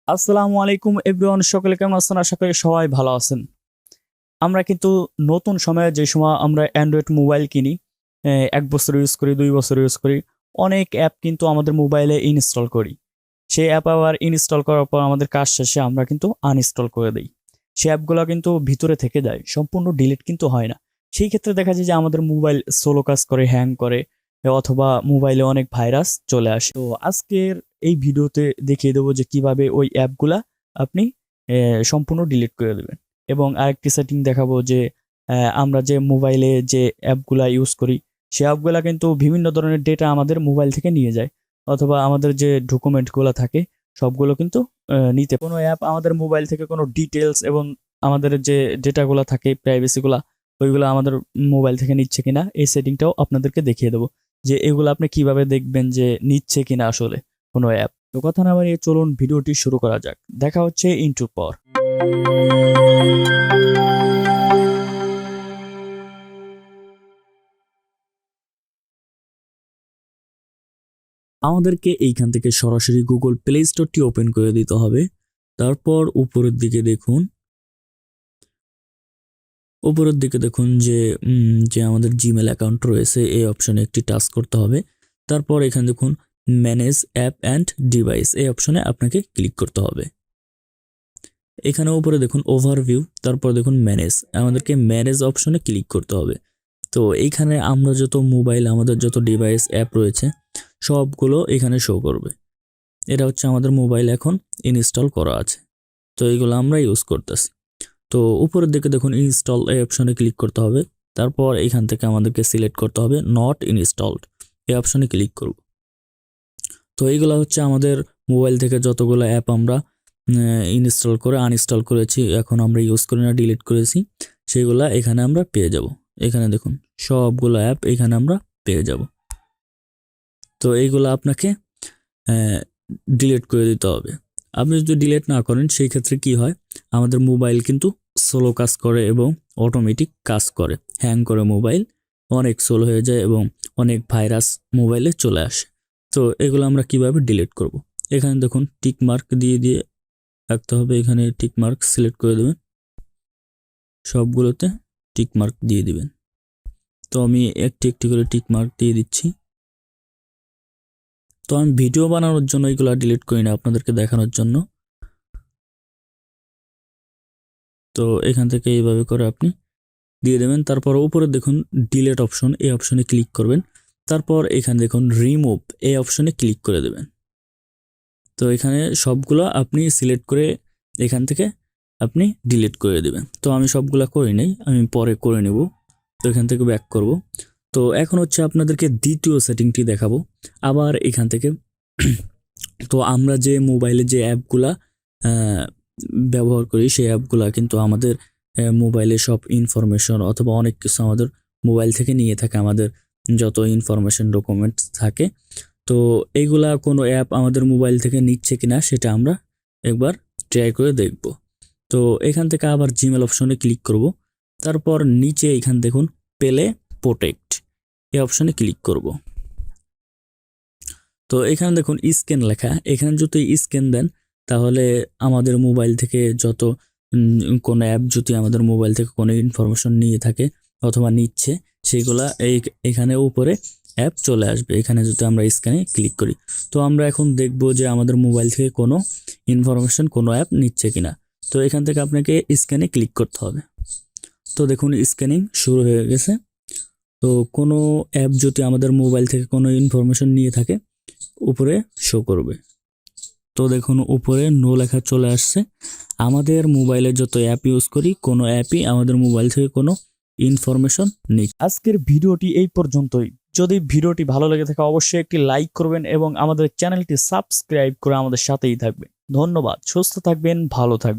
আসসালামু আলাইকুম এভরিওয়ান, সকলে কেমন আছেন? আশা করি সবাই ভালো আছেন। আমরা কিন্তু নতুন সময়ে যে সময় আমরা অ্যান্ড্রয়েড মোবাইল কিনি, ১ বছর ইউজ করি, ২ বছর ইউজ করি। অনেক অ্যাপ কিন্তু আমাদের মোবাইলে ইনস্টল করি। সেই অ্যাপ আবার ইনস্টল করার পর আমাদের কাজ শেষে আমরা কিন্তু আনইনস্টল করে দেই। সেই অ্যাপগুলা কিন্তু ভিতরে থেকে যায়, সম্পূর্ণ ডিলিট কিন্তু হয় না। সেই ক্ষেত্রে দেখা যায় যে আমাদের মোবাইল স্লো কাজ করে, হ্যাং করে, অথবা মোবাইলে অনেক ভাইরাস চলে আসে। তো আজকের এই ভিডিওতে দেখিয়ে দেবো যে কিভাবে ওই অ্যাপগুলা আপনি সম্পূর্ণ ডিলিট করে দেবেন। এবং আরেকটি সেটিং দেখাবো যে আমরা যে মোবাইলে যে অ্যাপগুলা ইউজ করি, সেই অ্যাপগুলা কিন্তু বিভিন্ন ধরনের ডেটা আমাদের মোবাইল থেকে নিয়ে যায়, অথবা আমাদের যে ডকুমেন্টগুলো থাকে সবগুলো কিন্তু নিতে। কোনো অ্যাপ আমাদের মোবাইল থেকে কোনো ডিটেলস এবং আমাদের যে ডেটাগুলো থাকে, প্রাইভেসিগুলা, ওইগুলো আমাদের মোবাইল থেকে নিচ্ছে কিনা, এই সেটিংটাও আপনাদেরকে দেখিয়ে দেবো যে এগুলো আপনি কিভাবে দেখবেন যে নিচ্ছে কিনা আসলে কোনো অ্যাপ। তো কথা না বাড়িয়ে চলুন ভিডিওটি শুরু করা যাক। দেখা হচ্ছে ইন্ট্রোর পর। আমাদেরকে এইখান থেকে সরাসরি গুগল প্লে স্টোরটি ওপেন করে দিতে হবে। তারপর উপরের দিকে দেখুন যে আমাদের জিমেল অ্যাকাউন্ট রয়েছে, এই অপশনে একটি টাচ করতে হবে। তারপর এখানে দেখুন ম্যানেজ অ্যাপ অ্যান্ড ডিভাইস, এই অপশনে আপনাকে ক্লিক করতে হবে। এখানে উপরে দেখুন ওভারভিউ, তারপর দেখুন ম্যানেজ, আমাদেরকে ম্যানেজ অপশনে ক্লিক করতে হবে। তো এইখানে আমরা যত মোবাইল, আমাদের যত ডিভাইস অ্যাপ রয়েছে সবগুলো এখানে শো করবে। এটা হচ্ছে আমাদের মোবাইল এখন ইনস্টল করা আছে, তো এইগুলো আমরা ইউজ করতেছি। তো উপরের দিকে দেখুন ইনস্টল, এই অপশনে ক্লিক করতে হবে। তারপর এখান থেকে আমাদেরকে সিলেক্ট করতে হবে নট ইনস্টলড, এই অপশনে ক্লিক করব। তো এইগুলো হচ্ছে আমাদের মোবাইল থেকে যতগুলো অ্যাপ আমরা ইনস্টল করে আনইনস্টল করেছি, এখন আমরা ইউজ করি না, ডিলিট করেছি, সেগুলা এখানে আমরা পেয়ে যাব। এখানে দেখুন সবগুলো অ্যাপ এখানে আমরা পেয়ে যাব। তো এইগুলো আপনাকে ডিলিট করে দিতে হবে। আপনি যদি ডিলিট না করেন সেই ক্ষেত্রে কি হয়, আমাদের মোবাইল কিন্তু স্লো কাজ করে এবং অটোমেটিক কাজ করে, হ্যাং করে, মোবাইল অনেক স্লো হয়ে যায় এবং অনেক ভাইরাস মোবাইলে চলে আসে। তো এগুলো আমরা কিভাবে ডিলিট করব, এখানে দেখুন টিক মার্ক দিয়ে দিয়ে রাখতে হবে। এখানে টিক মার্ক সিলেক্ট করে দেবেন, সবগুলোতে টিক মার্ক দিয়ে দিবেন। তো আমি একটি একটি করে টিক মার্ক দিয়ে দিচ্ছি। তো আমি ভিডিও বানানোর জন্য এগুলো ডিলিট করি না, আপনাদেরকে দেখানোর জন্য। তো এখান থেকে এইভাবে করে আপনি দিয়ে দেবেন। তারপর উপরে দেখুন ডিলিট অপশন, এই অপশনে ক্লিক করবেন। তারপর এখানে দেখুন রিমুভ, এই অপশনে ক্লিক করে দেবেন। তো এখানে সবগুলো আপনি সিলেক্ট করে এখান থেকে আপনি ডিলিট করে দেবেন। তো আমি সবগুলো করি নাই, আমি পরে করে নেব। তো এখান থেকে ব্যাক করব। তো এখন হচ্ছে আপনাদেরকে দ্বিতীয় সেটিংটি দেখাবো আবার এখান থেকে। তো আমরা যে মোবাইলে যে অ্যাপগুলা ব্যবহার করি, সেই অ্যাপগুলা কিন্তু আমাদের মোবাইলে সব ইনফরমেশন অথবা অনেক কিছু আমাদের মোবাইল থেকে নিয়ে থাকে, আমাদের যত ইনফরমেশন ডকুমেন্টস থাকে। তো এইগুলা কোনো অ্যাপ আমাদের মোবাইল থেকে নিচ্ছে কিনা সেটা আমরা একবার ট্রাই করে দেখব। তো এখান থেকে আবার জিমেল অপশনে ক্লিক করব। তারপর নিচে এখান দেখুন পেলে প্রোটেক্ট, এই অপশনে ক্লিক করব। তো এখানে দেখুন স্ক্যান লেখা, এখানে যদি স্ক্যান দেন তাহলে আমাদের মোবাইল থেকে যত কোনো অ্যাপ যদি আমাদের মোবাইল থেকে কোনো ইনফরমেশন নিয়ে থাকে অথবা নিচ্ছে, সেগুলা এখানে উপরে অ্যাপ চলে আসবে। এখানে যদি আমরা স্ক্যানে ক্লিক করি, তো আমরা এখন দেখব যে আমাদের মোবাইল থেকে কোনো ইনফরমেশন কোনো অ্যাপ নিচ্ছে কিনা। তো এখান থেকে আপনাকে স্ক্যানে ক্লিক করতে হবে। তো দেখুন স্ক্যানিং শুরু হয়ে গেছে। তো কোনো অ্যাপ যদি আমাদের মোবাইল থেকে কোনো ইনফরমেশন নিয়ে থাকে উপরে শো করবে। তো দেখুন উপরে নো লেখা চলে আসছে। আমাদের মোবাইলে যত অ্যাপ ইউজ করি, কোনো অ্যাপই আমাদের মোবাইল থেকে কোনো ইনফরমেশন নেই। আজকের ভিডিওটি এই পর্যন্তই। যদি ভিডিওটি ভালো লেগে থাকে অবশ্যই একটি লাইক করবেন এবং আমাদের চ্যানেলটি সাবস্ক্রাইব করে আমাদের সাথেই থাকবেন। ধন্যবাদ, সুস্থ থাকবেন, ভালো থাকবেন।